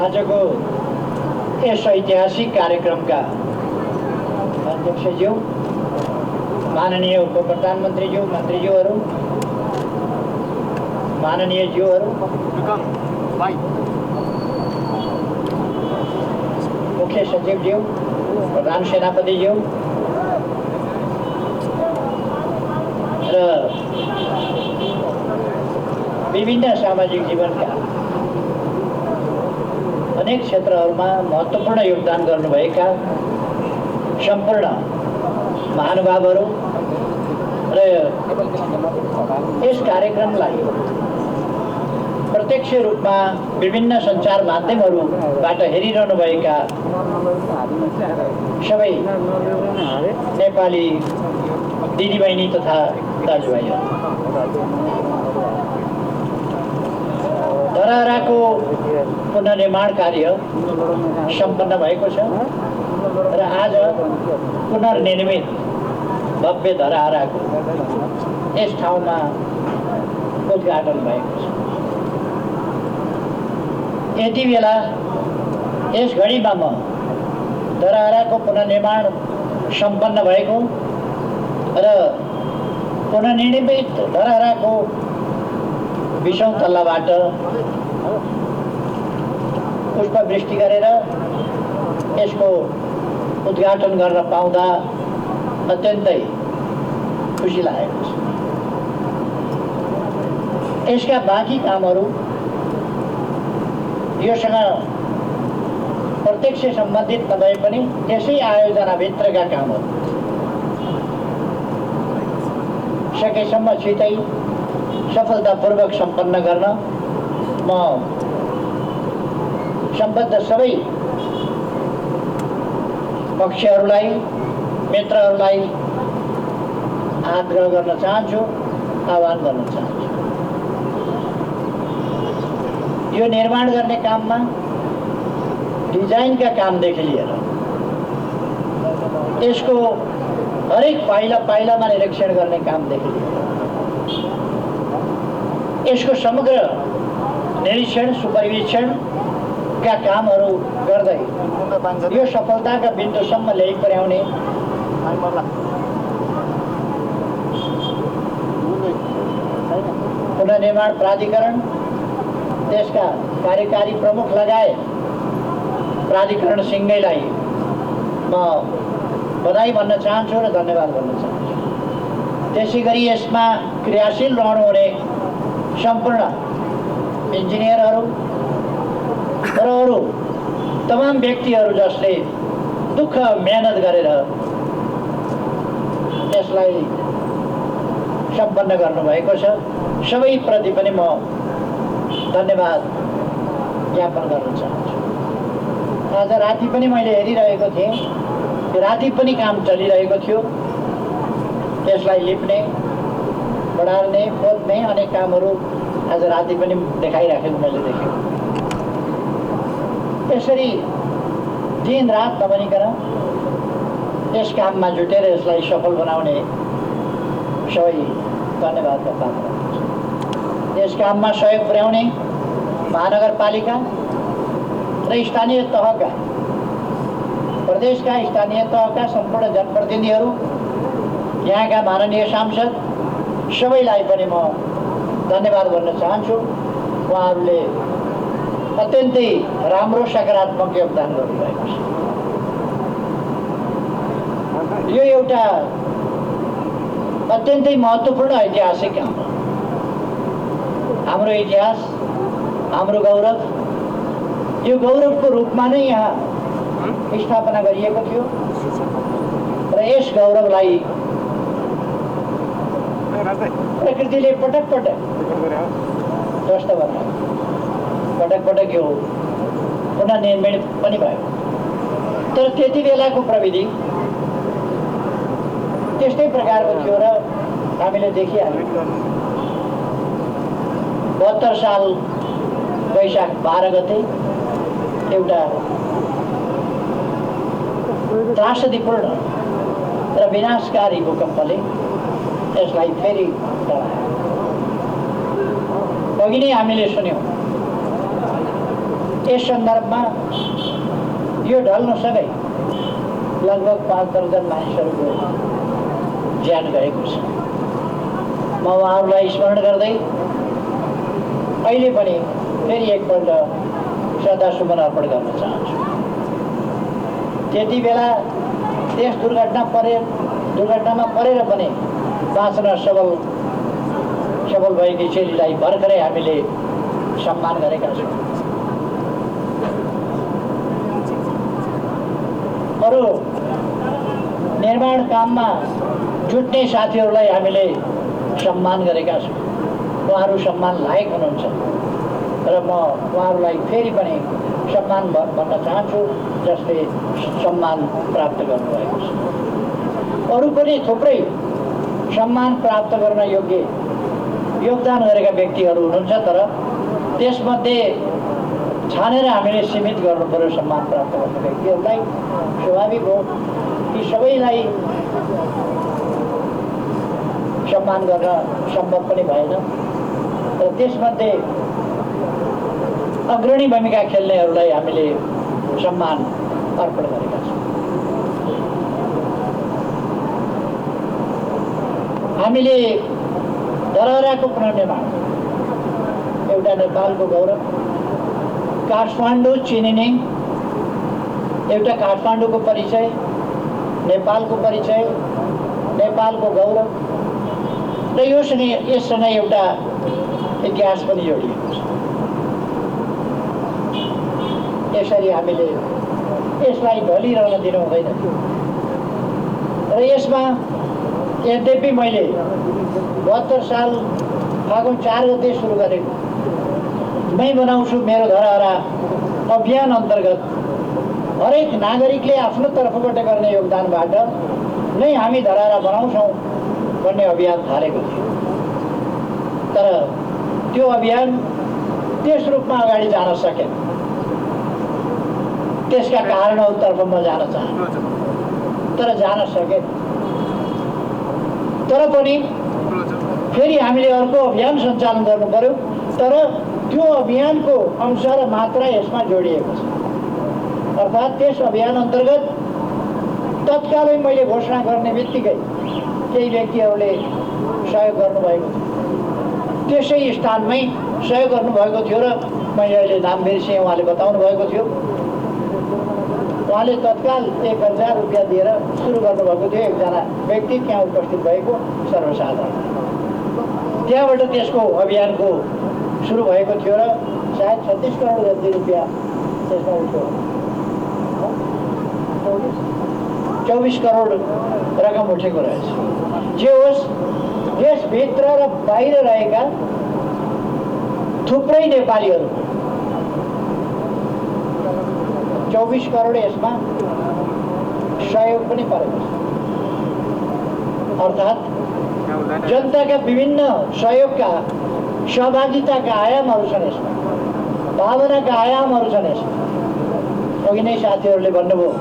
आजको यस ऐतिहासिक कार्यक्रमका अध्यक्षज्यू, माननीय उप प्रधानमन्त्रीज्यू, मन्त्रीज्यूहरू, माननीय ज्यूहरू, मुख्य सचिवज्यू, प्रधान सेनापतिज्यू र विभिन्न सामाजिक जीवनका अनेक क्षेत्रहरूमा महत्त्वपूर्ण योगदान गर्नुभएका सम्पूर्ण महानुभावहरू र यस कार्यक्रमलाई प्रत्यक्ष रूपमा विभिन्न सञ्चार माध्यमहरूबाट हेरिरहनुभएका सबै नेपाली दिदीबहिनी तथा दाजुभाइहरू, धरहराको पुनर्निर्माण कार्य सम्पन्न भएको छ र आज पुनर्निर्मित भव्य धरहराको यस ठाउँमा उद्घाटन भएको छ। यति बेला यस घडीमा म धरहराको पुनर्निर्माण सम्पन्न भएको र पुनर्निर्मित धरहराको 20औं तल्लाबाट पुष्पवृष्टि गरेर यसको उद्घाटन गर्न पाउँदा अत्यन्तै खुसी लागेको छ। यसका बाँकी कामहरू योसँग प्रत्यक्ष सम्बन्धित नभए पनि यसै आयोजनाभित्रका कामहरू सकेसम्म छिटै सफलतापूर्वक सम्पन्न गर्न म सम्बद्ध सबै पक्षहरूलाई, मित्रहरूलाई आग्रह गर्न चाहन्छु, आह्वान गर्न चाहन्छु। यो निर्माण गर्ने काममा डिजाइनका कामदेखि लिएर यसको हरेक पाइला पाइलामा निरीक्षण गर्ने कामदेखि लिएर यसको समग्र निरीक्षण सुपरिवेक्षणका कामहरू गर्दै यो सफलताका बिन्दुसम्म ल्याइ पुर्याउने पुनर्निर्माण प्राधिकरण, त्यसका कार्यकारी प्रमुख लगायत प्राधिकरण सिंहैलाई म बधाई भन्न चाहन्छु र धन्यवाद भन्न चाहन्छु। त्यसै गरी यसमा क्रियाशील रहनुहुने सम्पूर्ण इन्जिनियरहरू र अरू तमाम व्यक्तिहरू जसले दुःख मेहनत गरेर यसलाई सम्पन्न गर्नुभएको छ, सबैप्रति पनि म धन्यवाद ज्ञापन गर्न चाहन्छु। आज राति पनि मैले हेरिरहेको थिएँ, राति पनि काम चलिरहेको थियो। यसलाई लिप्ने, बढार्ने, खोज्ने अनेक कामहरू आज राति पनि देखाइराखेको मैले देखेँ। यसरी दिन रात नभनिकन यस काममा जुटेर यसलाई सफल बनाउने सबै धन्यवादका पात्र। यस काममा सहयोग पुर्याउने महानगरपालिका र स्थानीय तहका, प्रदेशका स्थानीय तहका सम्पूर्ण जनप्रतिनिधिहरू, यहाँका माननीय सांसद सबैलाई पनि म धन्यवाद भन्न चाहन्छु। उहाँहरूले अत्यन्तै राम्रो सकारात्मक योगदान गर्नुभएको छ। यो एउटा अत्यन्तै महत्त्वपूर्ण ऐतिहासिक काम हो। हाम्रो इतिहास, हाम्रो गौरव, यो गौरवको रूपमा नै यहाँ स्थापना गरिएको थियो र यस गौरवलाई प्रकृतिले पटक पटक ध्वस्त बनायो, पटक पटक यो पुनर्निर्माण पनि भयो। तर त्यति बेलाको प्रविधि त्यस्तै प्रकारको थियो र हामीले देखिहाल्यौँ। 72 साल वैशाख 12 गते एउटा त्रासदीपूर्ण र विनाशकारी भूकम्पले यसलाई फेरि डरायो। अघि नै हामीले सुन्यौँ यस सन्दर्भमा यो ढल्नसँगै लगभग 5 दर्जन मानिसहरूको ज्यान गएको छ। म उहाँहरूलाई स्मरण गर्दै अहिले पनि फेरि एकपल्ट श्रद्धासुमन अर्पण गर्न चाहन्छु। त्यति बेला देश दुर्घटनामा परेर पनि बाँच्न सबल भएकी चेलीलाई भर्खरै हामीले सम्मान गरेका छौँ। अरू निर्माण काममा जुट्ने साथीहरूलाई हामीले सम्मान गरेका छौँ। उहाँहरू सम्मान लायक हुनुहुन्छ र म उहाँहरूलाई फेरि पनि सम्मान भन्न चाहन्छु जसले सम्मान प्राप्त गर्नुभएको छ। अरू पनि थुप्रै सम्मान प्राप्त गर्न योग्य योगदान गरेका व्यक्तिहरू हुनुहुन्छ, तर त्यसमध्ये छानेर हामीले सीमित गर्नु पर्यो सम्मान प्राप्त गर्ने व्यक्तिहरूलाई। स्वाभाविक हो कि सबैलाई सम्मान गर्न सम्भव पनि भएन, र त्यसमध्ये अग्रणी भूमिका खेल्नेहरूलाई हामीले सम्मान अर्पण गरेका छौँ। हामीले धरहराको पुनर्निर्माण एउटा नेपालको गौरव, काठमाडौँ चिनिने एउटा काठमाडौँको परिचय, नेपालको परिचय, नेपालको गौरव र यससँग एउटा इतिहास पनि जोडिएको छ। यसरी हामीले यसलाई ढलिरहन दिनु हुँदैन र यसमा यद्यपि मैले 72 साल फागुन 4 गते सुरु गरेको मै बनाउँछु मेरो धरहरा अभियान अन्तर्गत हरेक नागरिकले आफ्नो तर्फबाट गर्ने योगदानबाट नै हामी धरहरा बनाउँछौँ भन्ने अभियान थालेको थियो। तर त्यो अभियान त्यस रूपमा अगाडि जान सकेन। त्यसका कारणहरूतर्फ म जान चाहन्छु, तर जान सकेन। तर पनि फेरि हामीले अर्को अभियान सञ्चालन गर्नु पर्यो, तर त्यो अभियानको अंश र मात्रा यसमा जोडिएको छ। अर्थात् त्यस अभियान अन्तर्गत तत्कालै मैले घोषणा गर्ने बित्तिकै केही व्यक्तिहरूले सहयोग गर्नुभएको थियो, त्यसै स्थानमै सहयोग गर्नुभएको थियो र मैले अहिले नाम बिर्सेँ, उहाँले बताउनु भएको थियो। उहाँले तत्काल 1000 रुपियाँ दिएर सुरु गर्नुभएको थियो। एकजना व्यक्ति त्यहाँ उपस्थित भएको सर्वसाधारण, त्यहाँबाट त्यसको अभियानको सुरु भएको थियो र सायद 36 करोड जति रुपियाँ त्यसमा उठ्यो। 24 करोड रकम उठेको रहेछ। जे होस्, देशभित्र र बाहिर रहेका थुप्रै नेपालीहरू 24 करोड यसमा सहयोग पनि परेको छ। अर्थात् जनताका विभिन्न सहयोगका सहभागिताका आयामहरू छन् यसमा, भावनाका आयामहरू छन् यसमा। अघि नै साथीहरूले भन्नुभयो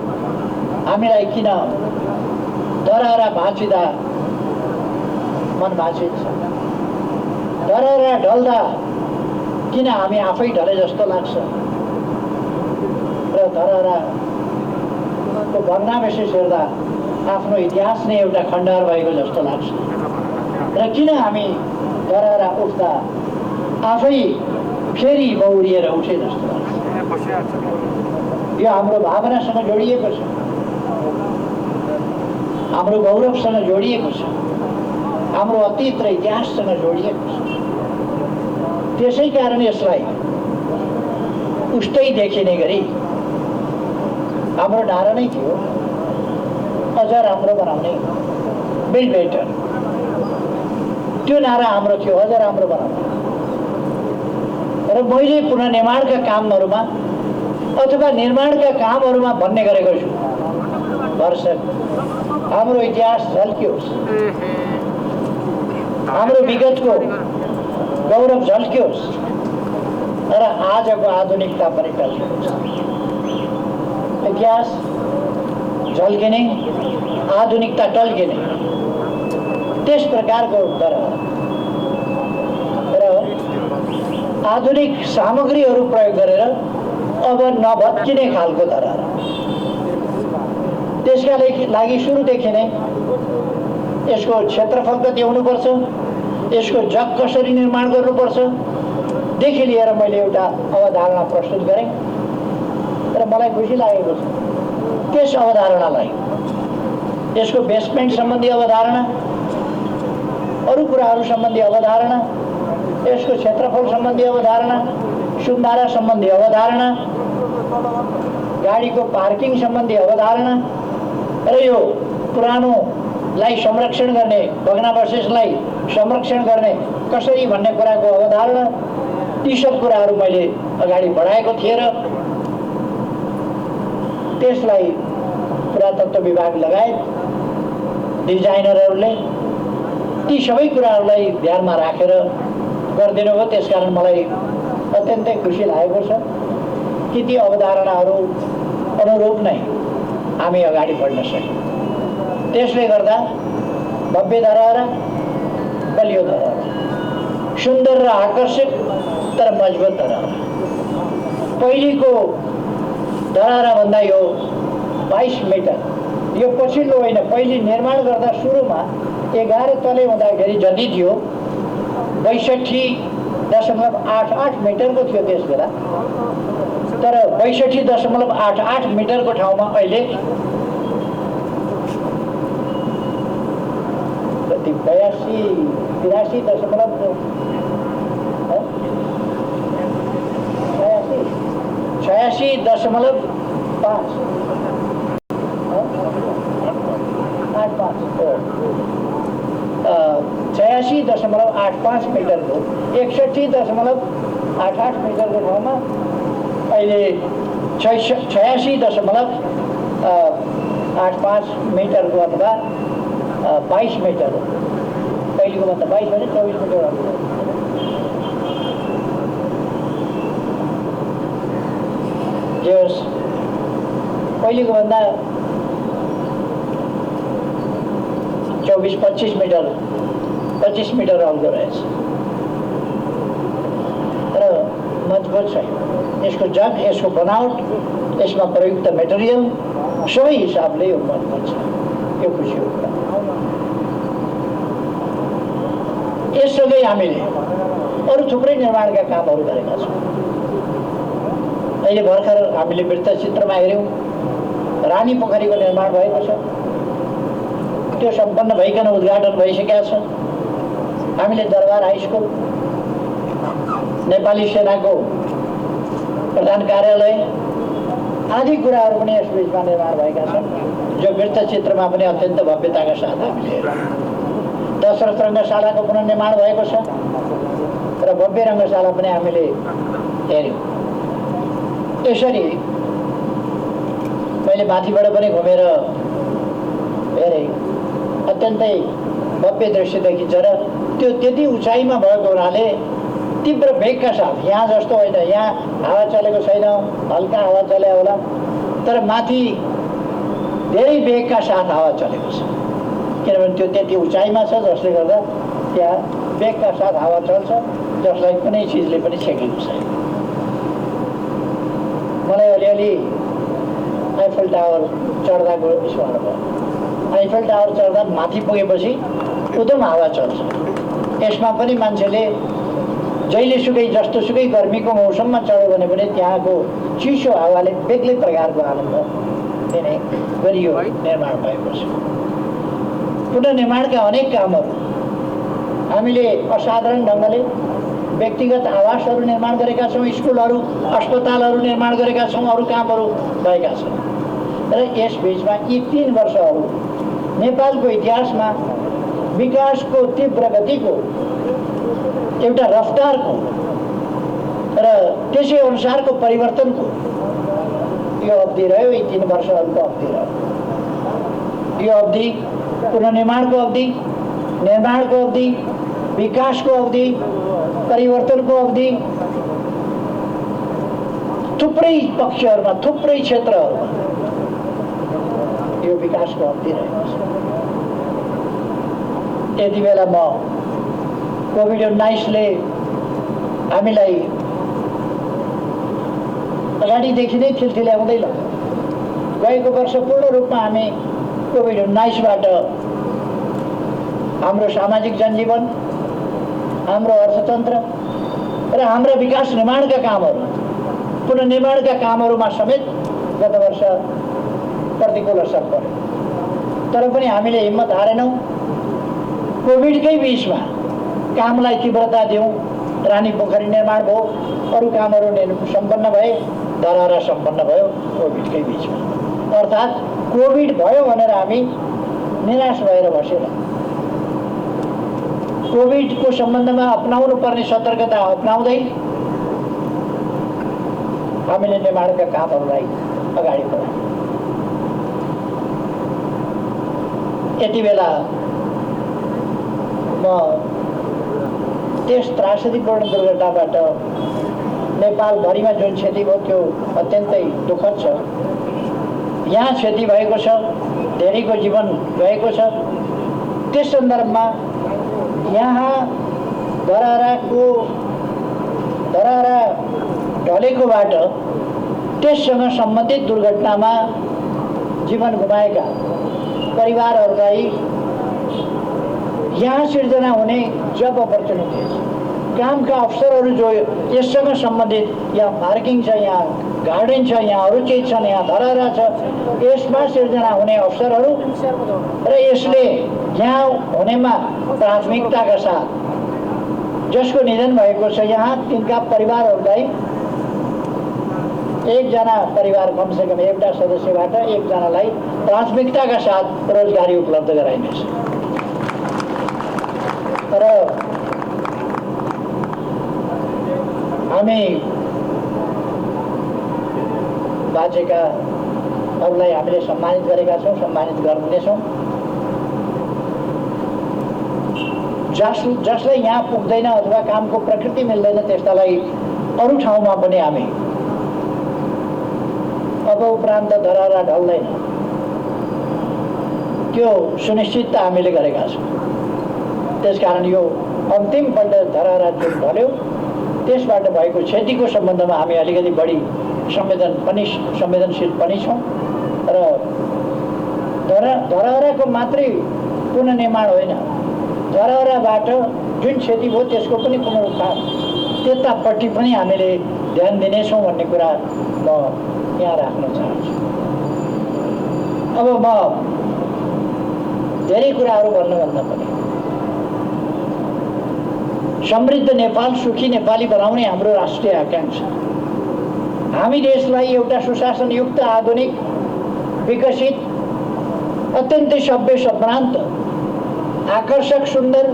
हामीलाई किन धरहरा भाँचिँदा मन भाँचिन्छ, धरहरा ढल्दा किन हामी आफै ढले जस्तो लाग्छ र धरहराको भग्नावशेष हेर्दा आफ्नो इतिहास नै एउटा खण्डहर भएको जस्तो लाग्छ र किन हामी धरहरा उठ्दा आफै फेरि बौरिएर उठे जस्तो लाग्छ। यो हाम्रो भावनासँग जोडिएको छ, हाम्रो गौरवसँग जोडिएको छ, हाम्रो अतीत र इतिहाससँग जोडिएको छ। त्यसै कारण यसलाई उस्तै देखिने गरी हाम्रो नारा नै थियो, अझ राम्रो बनाउने, बिल्ड बेटर। त्यो नारा हाम्रो थियो, अझ राम्रो बनाउने। र मैले पुनर्निर्माणका कामहरूमा अथवा निर्माणका कामहरूमा भन्ने गरेको छु, भरसक हाम्रो इतिहास झल्कियोस्, हाम्रो विगतको गौरव झल्कियोस् र आजको आधुनिकता पनि टल्कियोस्। इतिहास झल्किने, आधुनिकता टल्किने, त्यस प्रकारको धरहरा र आधुनिक सामग्रीहरू प्रयोग गरेर अब नभत्किने खालको धरहरा। त्यसका लागि सुरुदेखि नै यसको क्षेत्रफल कति हुनुपर्छ, यसको जग कसरी निर्माण गर्नुपर्छ देखि लिएर मैले एउटा अवधारणा प्रस्तुत गरेँ। र मलाई खुसी लागेको छ त्यस अवधारणालाई, यसको बेसमेन्ट सम्बन्धी अवधारणा, अरू कुराहरू सम्बन्धी अवधारणा, यसको क्षेत्रफल सम्बन्धी अवधारणा, सुन्धारा सम्बन्धी अवधारणा, गाडीको पार्किङ सम्बन्धी अवधारणा र यो पुरानोलाई संरक्षण गर्ने, भग्नावशेषलाई संरक्षण गर्ने कसरी भन्ने कुराको अवधारणा, ती सब कुराहरू मैले अगाडि बढाएको थिएँ र त्यसलाई पुरातत्व विभाग लगायत डिजाइनरहरूले ती सबै कुराहरूलाई ध्यानमा राखेर गरिदिनु भयो। त्यसकारण मलाई अत्यन्तै खुसी लागेको छ कि ती अवधारणाहरू अनुरूप नै हामी अगाडि बढ्न सक्यौँ। त्यसले गर्दा भव्य धरहरा, बलियो धरहरा, सुन्दर र आकर्षक तर मजबुत धरहरा। पहिलेको धरहरा भन्दा यो 22 मिटर, यो पछिल्लो होइन, पहिले निर्माण गर्दा सुरुमा 11 तले हुँदाखेरि जति थियो 62.88 मिटरको थियो त्यस बेला। तर 62.88 मिटरको ठाउँमा अहिले कति 86.85 मिटरको 61.88 मिटरको ठाउँमा अहिले 86.85 मिटरको अथवा 22 मिटर हो। पहिलेको भन्दा 22 भने 24 मिटर हो। जे होस्, पहिलेको भन्दा 24-25 मिटर 25 मिटर अग्लो रहेछ र मजबुत छ। यसको जग, यसको बनावट, यसमा प्रयुक्त मेटेरियल सबै हिसाबले यो मजबुत छ। यो खुसीको कुरा। यससँगै हामीले अरू थुप्रै निर्माणका कामहरू गरेका छौँ। अहिले भर्खर हामीले वृत्तचित्रमा हेऱ्यौँ, रानी पोखरीको निर्माण भएको छ। त्यो सम्पन्न भइकन उद्घाटन भइसकेका छ। हामीले दरबार हाई स्कुल, नेपाली सेनाको प्रधान कार्यालय आदि कुराहरू पनि यस बिचमा निर्माण भएका छन्, जो वृत्तचित्रमा पनि अत्यन्त भव्यताका साथ हामीले हेऱ्यौँ। दशरथ रङ्गशालाको पुनर्निर्माण भएको छ र भव्य रङ्गशाला पनि हामीले हेऱ्यौँ। यसरी मैले माथिबाट पनि घुमेर हेरेँ, अत्यन्तै भव्य दृश्य देखिन्छ र त्यो त्यति उचाइमा भएको हुनाले तीव्र वेगका साथ, यहाँ जस्तो होइन, यहाँ हावा चलेको छैन, हल्का हावा चले होला, तर माथि धेरै वेगका साथ हावा चलेको छ। किनभने त्यो त्यति उचाइमा छ जसले गर्दा त्यहाँ वेगका साथ हावा चल्छ, जसलाई कुनै चिजले पनि छेकेको छैन। मलाई अलिअलि आइफल टावर चढ्दाको स्मरण भयो। आइफल टावर चढ्दा माथि पुगेपछि उदम हावा चल्छ। यसमा पनि मान्छेले जहिलेसुकै जस्तोसुकै गर्मीको मौसममा चढ्यो भने पनि त्यहाँको चिसो हावाले बेग्लै प्रकारको आनन्द दिने गरियो निर्माण भएको छ। पुनर्निर्माणका अनेक कामहरू हामीले असाधारण ढङ्गले व्यक्तिगत आवासहरू निर्माण गरेका छौँ, स्कुलहरू, अस्पतालहरू निर्माण गरेका छौँ, अरू कामहरू भएका छन्। र यस बिचमा यी 3 वर्षहरू नेपालको इतिहासमा विकासको तीव्र गतिको एउटा रफ्तारको र त्यसै अनुसारको परिवर्तनको यो अवधि रह्यो। यी 3 वर्षहरूको अवधि रह्यो। यो अवधि पुनर्निर्माणको अवधि, निर्माणको अवधि, विकासको अवधि, परिवर्तनको अवधि, थुप्रै पक्षहरूमा, थुप्रै क्षेत्रहरूमा यो विकासको अवधि रहेको छ। यति बेला म कोभिड-19ले हामीलाई अगाडिदेखि नै ठिलठिल्याउँदै लग्यो। गएको वर्ष पूर्ण रूपमा हामी कोभिड-19बाट हाम्रो सामाजिक जनजीवन, हाम्रो अर्थतन्त्र र हाम्रा विकास निर्माणका कामहरू, पुनर्निर्माणका कामहरूमा समेत गत वर्ष प्रतिकूल असर पर्यो। तर पनि हामीले हिम्मत हारेनौँ। कोभिडकै बिचमा कामलाई तीव्रता दियौँ। रानी पोखरी निर्माण भयो, अरू कामहरू सम्पन्न भए, धरहरा सम्पन्न भयो कोभिडकै बिचमा। अर्थात् कोभिड भयो भनेर हामी निराश भएर बसेन। कोभिडको सम्बन्धमा अपनाउनु पर्ने सतर्कता अपनाउँदै हामीले निर्माणका कामहरूलाई अगाडि बढायौँ। यति बेला म त्यस त्रासदीपूर्ण दुर्घटनाबाट नेपालभरिमा जुन क्षति भयो त्यो अत्यन्तै दुःखद छ। यहाँ क्षति भएको छ, धेरैको जीवन गएको छ। त्यस सन्दर्भमा यहाँ धरहरा ढलेकोबाट त्यससँग सम्बन्धित दुर्घटनामा जीवन गुमाएका परिवारहरूलाई यहाँ सिर्जना हुने जब अपर्च्युनिटिज, कामका अवसरहरू जो यससँग सम्बन्धित, यहाँ पार्किङ छ, यहाँ गार्डन छ, यहाँ अरू चिज छन्, यहाँ धरहरा छ, यसमा सिर्जना हुने अवसरहरू र यसले यहाँ हुनेमा प्राथमिकताका साथ जसको निधन भएको छ यहाँ तिनका परिवारहरूलाई एकजना परिवार कमसेकम एउटा सदस्यबाट एकजनालाई प्राथमिकताका साथ रोजगारी उपलब्ध गराइनेछ। र हामी बाँचेकाहरूलाई हामीले सम्मानित गरेका छौँ, सम्मानित गर्नेछौँ। जसलाई यहाँ पुग्दैन अथवा कामको प्रकृति मिल्दैन त्यस्तालाई अरू ठाउँमा पनि हामी अब उपरान्त धरहरा ढल्दैन त्यो सुनिश्चितता हामीले गरेका छौँ। त्यसकारण यो अन्तिमपल्ट धरहरा जुन ढल्यो त्यसबाट भएको क्षतिको सम्बन्धमा हामी अलिकति बढी संवेदनशील पनि छौँ। र धरहराको मात्रै पुनर्निर्माण होइन, धरहराबाट जुन क्षति भयो त्यसको पनि पुनरुत्थान, त्यतापट्टि पनि हामीले ध्यान दिनेछौँ भन्ने कुरा म यहाँ राख्न चाहन्छु। अब म धेरै कुराहरू भन्नुभन्दा पनि समृद्ध नेपाल, सुखी नेपाली बनाउने हाम्रो राष्ट्रिय आकांक्षा, हामी देशलाई एउटा सुशासनयुक्त, आधुनिक, विकसित, अत्यन्तै सभ्य, सम्भ्रान्त, आकर्षक, सुन्दर,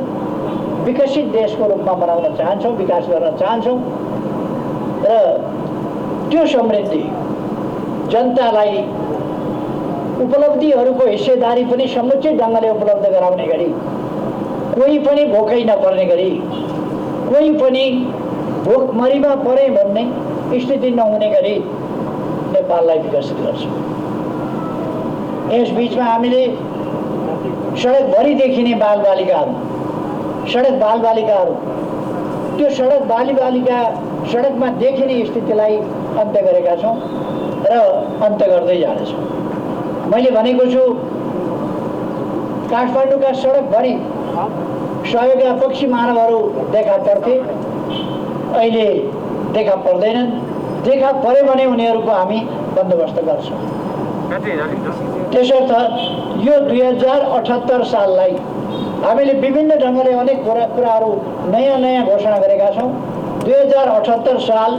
विकसित देशको रूपमा बनाउन चाहन्छौँ, विकास गर्न चाहन्छौँ। र त्यो समृद्धि जनतालाई उपलब्धिहरूको हिस्सेदारी पनि समुचित ढङ्गले उपलब्ध गराउने गरी, कोही पनि भोकै नपर्ने गरी, कोही पनि भोकमरीमा परे भन्ने स्थिति नहुने गरी नेपाललाई विकसित गर्छौँ। यस बिचमा हामीले सडकभरि देखिने बालबालिकाहरू, त्यो सडकमा देखिने स्थितिलाई अन्त्य गरेका छौँ र अन्त्य गर्दै जानेछौँ। मैले भनेको छु काठमाडौँका सडकभरि सहयोगापक्षी मानवहरू देखा पर्थे, अहिले देखा पर्दैनन्। देखा पर्यो भने उनीहरूको हामी बन्दोबस्त गर्छौँ। त्यसर्थ यो 2078 साललाई हामीले विभिन्न ढङ्गले अनेक कुराहरू नयाँ घोषणा गरेका छौँ। 2078 साल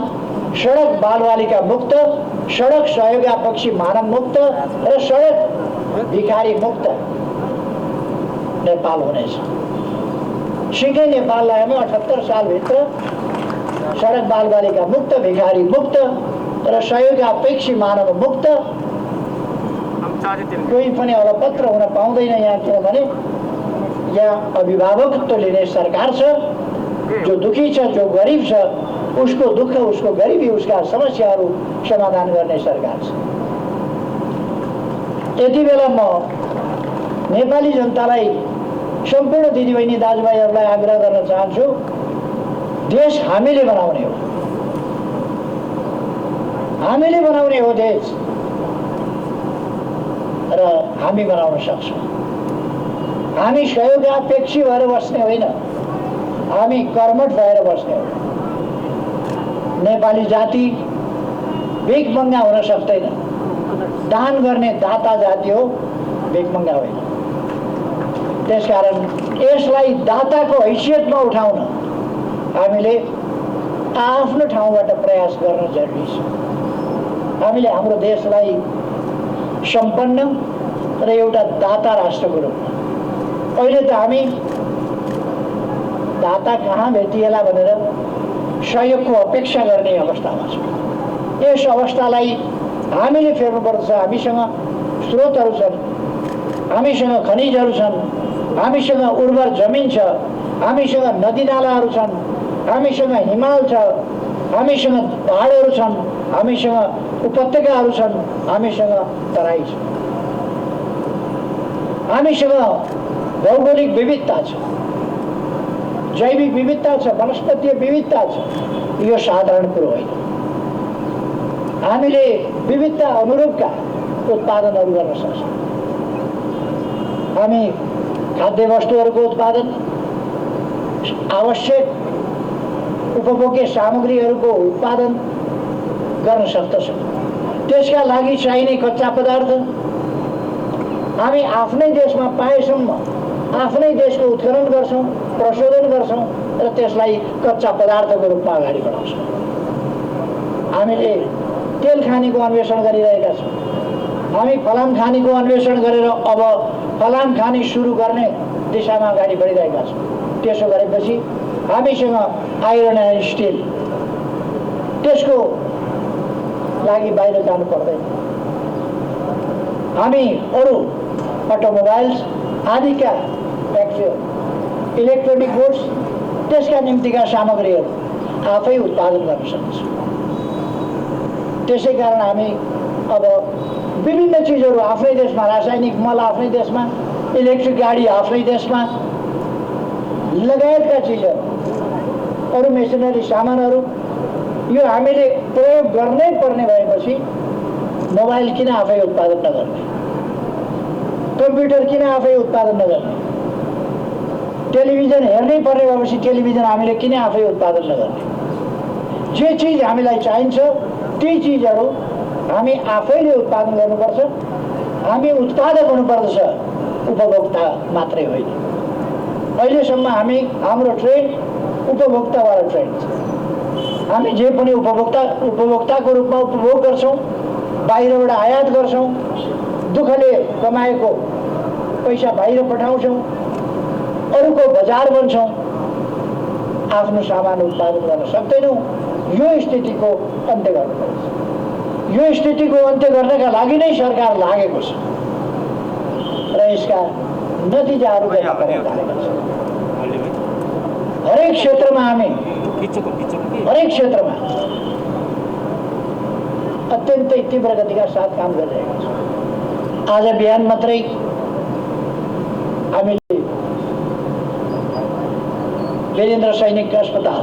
सडक बालबालिका मुक्त, सडक सहयोगापक्षी मानव मुक्त र सडक भिखारी मुक्त नेपाल हुनेछ। शीघ्रै नेपाललाई हामी 78 सालभित्र सडक बालबालिका मुक्त, भिखारी मुक्त र सहयोगापेक्षी मानव मुक्त, कोही पनि अलपत्र हुन पाउँदैन यहाँ, किनभने यहाँ अभिभावकत्व लिने सरकार छ। जो दुखी छ, जो गरिब छ, उसको दुःख, उसको गरिबी, उसका समस्याहरू समाधान गर्ने सरकार छ। यति बेला म नेपाली जनतालाई, सम्पूर्ण दिदीबहिनी दाजुभाइहरूलाई आग्रह गर्न चाहन्छु, देश हामीले बनाउने हो, हामीले बनाउने हो देश, र हामी बनाउन सक्छौँ। हामी सहयोगापेक्षी भएर बस्ने होइन, हामी कर्मठ भएर बस्ने हो। नेपाली जाति भिखमङ्गा हुन सक्दैन, दान गर्ने दाता जाति हो, भिखमङ्गा होइन। त्यसकारण यसलाई दाताको हैसियतमा उठाउन हामीले आफ्नो ठाउँबाट प्रयास गर्न जरुरी छ। हामीले हाम्रो देशलाई सम्पन्न र एउटा दाता राष्ट्रको रूपमा, अहिले त हामी दाता कहाँ भेटिएला भनेर सहयोगको अपेक्षा गर्ने अवस्थामा छौँ। यस अवस्थालाई हामीले फेर्नुपर्छ। हामीसँग स्रोतहरू छन्, हामीसँग खनिजहरू छन्, हामीसँग उर्वर जमिन छ, हामीसँग नदीनालाहरू छन्, हामीसँग हिमाल छ, हामीसँग पहाडहरू छन्, हामीसँग उपत्यकाहरू छन्, हामीसँग तराई छ, हामीसँग भौगोलिक विविधता छ, जैविक विविधता छ, वनस्पतीय विविधता छ। यो साधारण कुरो होइन। हामीले विविधता अनुरूपका उत्पादनहरू गर्न सक्छौँ। हामी खाद्य वस्तुहरूको उत्पादन, आवश्यक उपभोग्य सामग्रीहरूको उत्पादन गर्न सक्दछौँ। त्यसका लागि चाहिने कच्चा पदार्थ हामी आफ्नै देशमा पाएसम्म आफ्नै देशको उत्खनन गर्छौँ, प्रशोधन गर्छौँ र त्यसलाई कच्चा पदार्थको रूपमा अगाडि बढाउँछौँ। हामीले तेल खानीको अन्वेषण गरिरहेका छौँ। हामी फलाम खानीको अन्वेषण गरेर अब फलाम खानी सुरु गर्ने दिशामा अगाडि बढिरहेका छौँ। त्यसो गरेपछि हामीसँग आइरन एन्ड स्टिल, त्यसको लागि बाहिर जानु पर्दैन। हामी अरू अटोमोबाइल्स आदिका फ्याक्ट्री, इलेक्ट्रोनिक गुड्स, त्यसका निम्तिका सामग्रीहरू आफै उत्पादन गर्न सक्छौँ। त्यसै कारण हामी अब विभिन्न चिजहरू आफ्नै देशमा, रासायनिक मल आफ्नै देशमा, इलेक्ट्रिक गाडी आफ्नै देशमा लगायतका चिजहरू, अरू मेसिनरी सामानहरू यो हामीले प्रयोग गर्नै पर्ने भएपछि मोबाइल किन आफै उत्पादन नगर्ने, कम्प्युटर किन आफै उत्पादन नगर्ने, टेलिभिजन हेर्नै पर्ने भएपछि टेलिभिजन हामीले किन आफै उत्पादन नगर्ने। जे चिज हामीलाई चाहिन्छ ती चिजहरू हामी आफैले उत्पादन गर्नुपर्छ। हामी उत्पादक हुनुपर्दछ, उपभोक्ता मात्रै होइन। अहिलेसम्म हाम्रो ट्रेड उपभोक्ताबाट ट्रेड छ। हामी जे पनि उपभोक्ताको रूपमा उपभोग गर्छौँ, बाहिरबाट आयात गर्छौँ, दुःखले कमाएको पैसा बाहिर पठाउँछौँ, अरूको बजार बन्छौँ, आफ्नो सामान उत्पादन गर्न सक्दैनौँ। यो स्थितिको अन्त्य गर्नुपर्छ। यो स्थितिको अन्त्य गर्नका लागि नै सरकार लागेको छ र यसका नतिजाहरू हरेक क्षेत्रमा अत्यन्तै तीव्र गतिका साथ काम गरिरहेका छौँ। आज बिहान मात्रै हामीले वीरेन्द्र सैनिक अस्पताल,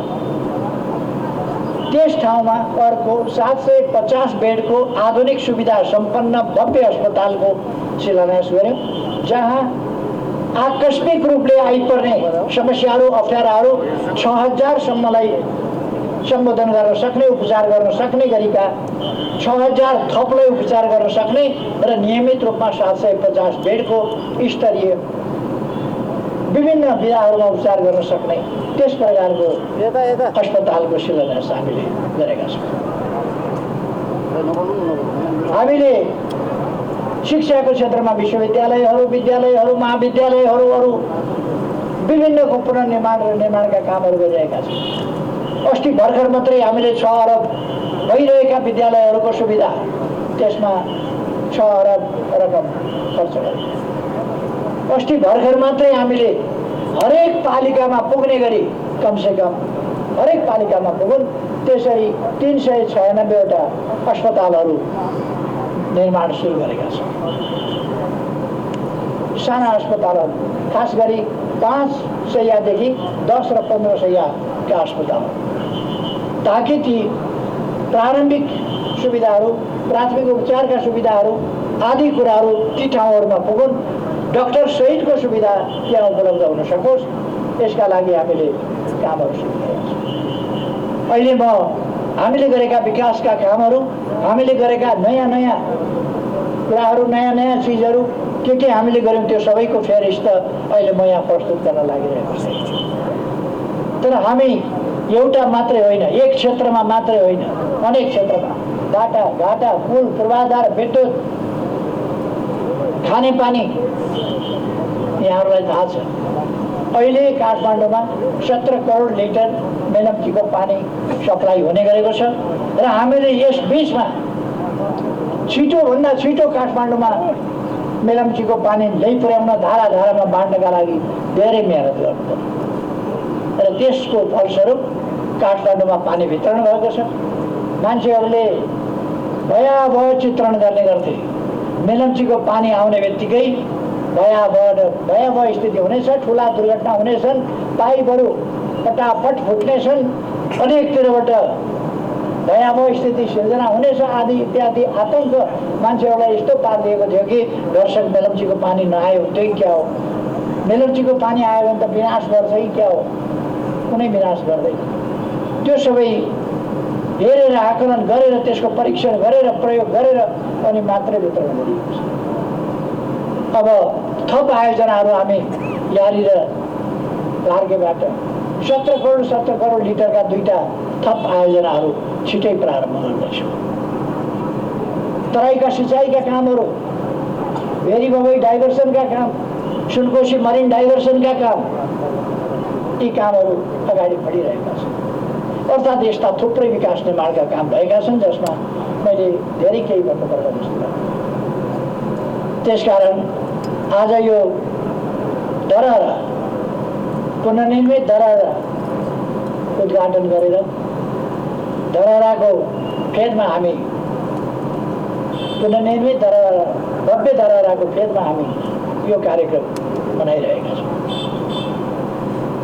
त्यस ठाउँमा अर्को 750 बेडको आधुनिक सुविधा सम्पन्न भव्य अस्पतालको शिलान्यास गर्यौँ, जहाँ आकस्मिक रूपले आइपर्ने समस्याहरू, अप्ठ्याराहरू 6000 सम्मलाई सम्बोधन गर्न सक्ने, उपचार गर्न सक्ने गरीका 6000 थपलाई उपचार गर्न सक्ने र नियमित रूपमा 750 बेडको स्तरीय विभिन्न विधाहरूमा उपचार गर्न सक्ने त्यस प्रकारको अस्पतालको शिलान्यास हामीले गरेका छौँ। हामीले शिक्षाको क्षेत्रमा विश्वविद्यालयहरू, विद्यालयहरू, महाविद्यालयहरू, अरू विभिन्नको पुनर्निर्माण र निर्माणका कामहरू गरिरहेका छौँ। अस्ति भर्खर मात्रै हामीले 6 अरब भइरहेका विद्यालयहरूको सुविधा, त्यसमा 6 अरब रकम खर्च गर्यौँ। अस्ति भर्खर मात्रै हामीले हरेक पालिकामा पुग्ने गरी कमसेकम हरेक पालिकामा पुगुन् त्यसरी 396वटा अस्पतालहरू निर्माण सुरु गरेका छौँ। साना अस्पतालहरू, खास गरी 5 शैय्यादेखि 10 र 15 शैय्याका अस्पताल, ताकि ती प्रारम्भिक सुविधाहरू, प्राथमिक उपचारका सुविधाहरू आदि कुराहरू ती ठाउँहरूमा पुगुन्, डाक्टर सहितको सुविधा त्यहाँ उपलब्ध हुन सकोस्। यसका लागि हामीले कामहरू सुनिरहेका छौँ। अहिले हामीले गरेका विकासका कामहरू, हामीले गरेका नयाँ नयाँ कुराहरू, नयाँ नयाँ चिजहरू के हामीले गऱ्यौँ त्यो सबैको फेरिस्त अहिले म यहाँ प्रस्तुत गर्न लागिरहेको छु। तर हामी एउटा मात्रै होइन, एक क्षेत्रमा मात्रै होइन, अनेक क्षेत्रमा बाटा घाटा, पुल, पूर्वाधार, विद्युत, खानेपानी यहाँहरूलाई थाहा छ। अहिले काठमाडौँमा 17 करोड लिटर मेलम्चीको पानी सप्लाई हुने गरेको छ र हामीले यस बीचमा छिटोभन्दा छिटो काठमाडौँमा मेलम्चीको पानी ल्याइपुर्याउन, धारा धारामा बाँड्नका लागि धेरै मेहनत गर्नुपर्छ र त्यसको फलस्वरूप काठमाडौँमा पानी वितरण भएको छ। मान्छेहरूले भयावह चित्रण गर्ने गर्थे, मेलम्चीको पानी आउने बित्तिकै भयावह स्थिति हुनेछ, ठुला दुर्घटना हुनेछन्, पाइपहरू फटाफट फुट्नेछन्, अनेकतिरबाट भयावह स्थिति सिर्जना हुनेछ आदि इत्यादि आतंक मान्छेहरूलाई यस्तो पारिदिएको थियो कि दर्शक मेलम्चीको पानी नआयो त्यही क्या हो, मेलम्चीको पानी आयो भने त विनाश गर्छ कि क्या हो, कुनै विनाश गर्दैन। त्यो सबै हेरेर आकलन गरेर त्यसको परीक्षण गरेर प्रयोग गरेर अनि मात्रै वितरण गरिएको छ। अब थप आयोजनाहरू हामी यारी र लार्गेबाट 17 करोड लिटरका 2टा थप आयोजनाहरू छिटै प्रारम्भ गर्दैछौँ। तराईका सिँचाइका कामहरू, भेरी बबई डाइभर्सनका काम, सुनकोशी मरिन डाइभर्सनका काम, यी कामहरू अगाडि बढिरहेका छन्। अर्थात् यस्ता थुप्रै विकास निर्माणका काम भएका छन् जसमा मैले धेरै केही भन्नुपर्छ जस्तो लाग्छ। त्यसकारण आज यो धरहरा, पुनर्निर्मित धरहरा उद्घाटन गरेर धरहराको फेदमा हामी, पुनर्निर्मित धरहरा, भव्य धरहराको फेदमा हामी यो कार्यक्रम मनाइरहेका छौँ।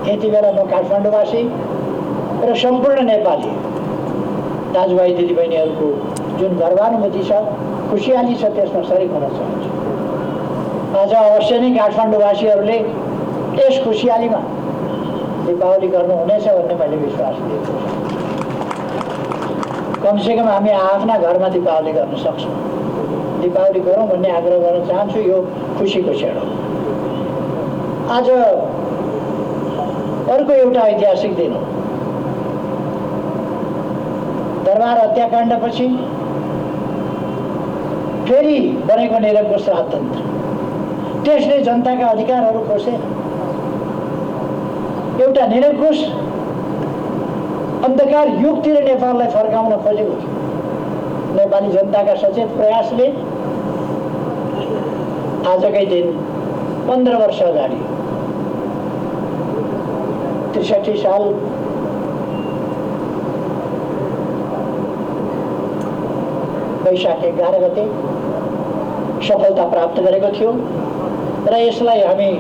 यति बेला म काठमाडौँवासी र सम्पूर्ण नेपाली दाजुभाइ दिदीबहिनीहरूको जुन गर्वानुभूति छ, खुसियाली छ, त्यसमा सरिक हुन चाहन्छु। आज अवश्य नै काठमाडौँवासीहरूले यस खुसियालीमा दीपावली गर्नुहुनेछ भन्ने मैले विश्वास दिएको छु। कमसेकम हामी आफ्ना घरमा दीपावली गर्न सक्छौँ, दीपावली गरौँ भन्ने आग्रह गर्न चाहन्छु। यो खुसीको क्षण हो। आज अर्को एउटा ऐतिहासिक दिन हो। दरबार हत्याकाण्डपछि फेरि बनेको निरङ्कुश राजतन्त्र, त्यसले जनताका अधिकारहरू खोसे, एउटा निरङ्कुश अन्धकार युगतिर नेपाललाई फर्काउन खोजेको थियो। नेपाली जनताका सचेत प्रयासले आजकै दिन 15 वर्ष अगाडि 63 साल वैशाख 11 गते सफलता प्राप्त गरेको थियो र यसलाई हामी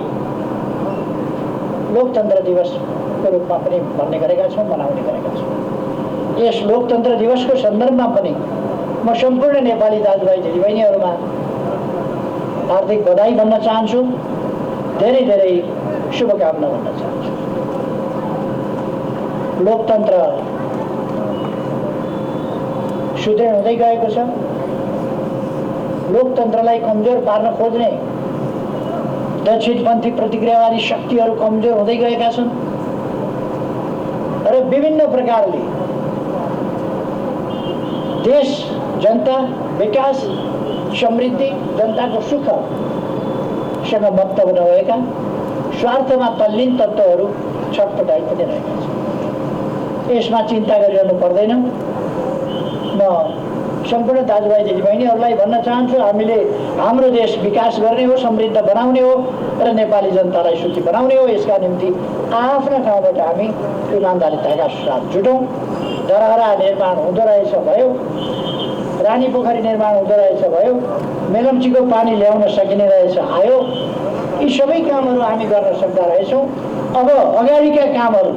लोकतन्त्र दिवसको रूपमा पनि भन्ने गरेका छौँ, मनाउने गरेका छौँ। यस लोकतन्त्र दिवसको सन्दर्भमा पनि म सम्पूर्ण नेपाली दाजुभाइ दिदीबहिनीहरूमा हार्दिक बधाई भन्न चाहन्छु, धेरै धेरै शुभकामना भन्न चाहन्छु। लोकतन्त्र सुदृढ हुँदै गएको छ। लोकतन्त्रलाई कमजोर पार्न खोज्ने दक्षिणपन्थी प्रतिक्रियावादी शक्तिहरू कमजोर हुँदै गएका छन् र विभिन्न प्रकारले देश, जनता, विकास, समृद्धि, जनताको सुखसँग मतलब नभएका स्वार्थमा तल्लीन तत्त्वहरू छटपटाइ पनि रहेका छन्। यसमा चिन्ता गरिरहनु पर्दैन। म सम्पूर्ण दाजुभाइ दिदीबहिनीहरूलाई भन्न चाहन्छु, हामीले हाम्रो देश विकास गर्ने हो, समृद्ध बनाउने हो र नेपाली जनतालाई सुखी बनाउने हो। यसका निम्ति आफ्ना ठाउँबाट हामी इमान्दारिताका साथ जुटौँ। धरहरा निर्माण हुँदो रहेछ भयो, रानी पोखरी निर्माण हुँदो रहेछ भयो, मेलम्चीको पानी ल्याउन सकिने रहेछ आयो। यी सबै कामहरू हामी गर्न सक्दा रहेछौँ। अब अगाडिका कामहरू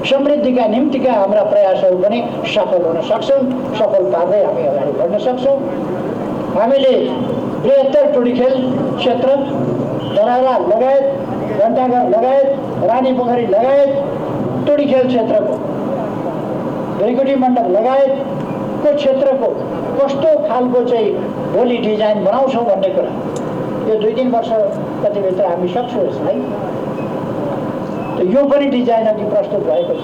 समृद्धिका निम्तिका हाम्रा प्रयासहरू पनि सफल हुन सक्छन्। सफल पार्दै हामी अगाडि बढ्न सक्छौँ। हामीले बृहत्तर टोडीखेल क्षेत्र, धरारा लगायत, घण्टाघर लगायत, रानी पोखरी लगायत टोडीखेल क्षेत्रको, भैरकुटी मण्डप लगायतको क्षेत्रको कस्तो खालको चाहिँ भोलि डिजाइन बनाउँछौँ भन्ने कुरा यो 2-3 वर्ष कतिभित्र हामी सक्छौँ यसलाई। यो पनि डिजाइन अघि प्रस्तुत भएको छ।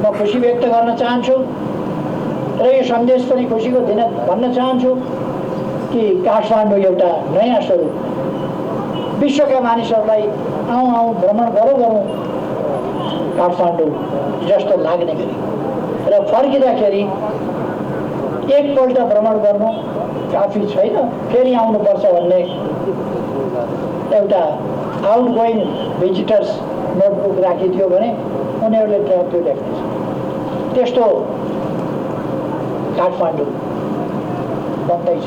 म खुसी व्यक्त गर्न चाहन्छु र यो सन्देश पनि खुसीको दिन भन्न चाहन्छु कि काठमाडौँ एउटा नयाँ स्वरूप विश्वका मानिसहरूलाई आउँ भ्रमण गरौँ काठमाडौँ जस्तो लाग्ने गरी र फर्किँदाखेरि एकपल्ट भ्रमण गर्नु काफी छैन, फेरि आउनुपर्छ भन्ने एउटा आउटगोइङ भिजिटर्स नोटबुक राखिदियो भने उनीहरूले त्यो देख्नेछ। त्यस्तो काठमाडौँ बन्दैछ,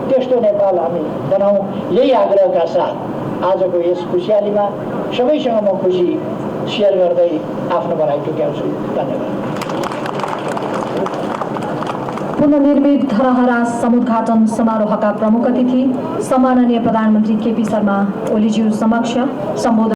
त्यस्तो नेपाल हामी बनाऊँ, यही आग्रहका साथ आजको यस खुसियालीमा सबैसँग म खुसी सेयर गर्दै आफ्नो भनाइ टुक्याउँछु। धन्यवाद। पुनर्निर्मित धरहरा समुद्घाटन समारोहका प्रमुख अतिथि सम्माननीय प्रधानमन्त्री केपी शर्मा ओलीज्यू समक्ष सम्बोधन